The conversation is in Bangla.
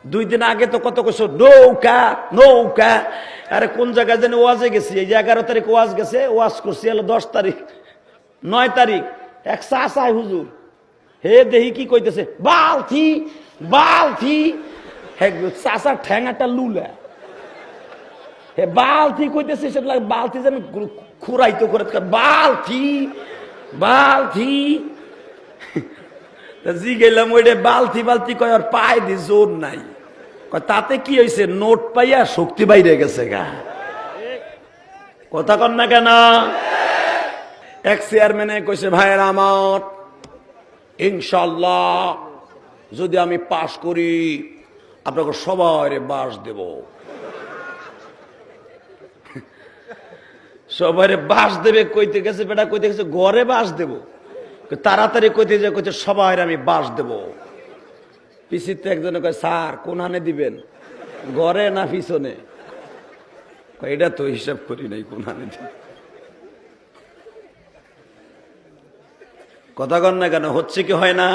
2 দিন আগে তো কত কিছু নৌকা নৌকা। আরে কোন জায়গায় যেন ওয়াজে গেছি, এই যে 11 তারিখ ওয়াজ গেছে, ওয়াজ করছি হলো 10 তারিখ 9 তারিখ। এক চাচাই হুজুর হে দেহি কি কইতেছে, বালতি বালতি। চাচার ঠ্যাঙাটা লুলা, হে বালতি কইতেছে, সেটা বালতি যেন খুরাইতো করে, বালতি বালতি। জি গেলাম ওইটা বালতি বালতি কয়, আর পায় দি জোর নাই। তাতে কি হয়েছে, নোট পাইয়া শক্তি বাইরে গেছে গা। কথা কন না কেন? এক চেয়ারম্যানে কইছে, ভাইয়ের আমার ইনশাল্লাহ যদি আমি পাশ করি আপনাকে সবাই বাস দেব। সবাই বাস দেবে কইতে গেছে, বেটা কইতে গেছে ঘরে বাস দেব। তাড়াতাড়ি কইতে যে কইতে সবাই আমি বাস দেব। পিছিতে একজনে কয়, স্যার কোনখানে দিবেন, ঘরে না পিছনে? এটা তো হিসাব করি নাই কোনখানে দিবেন। কথা কন না কেন? হচ্ছে কি হয় না?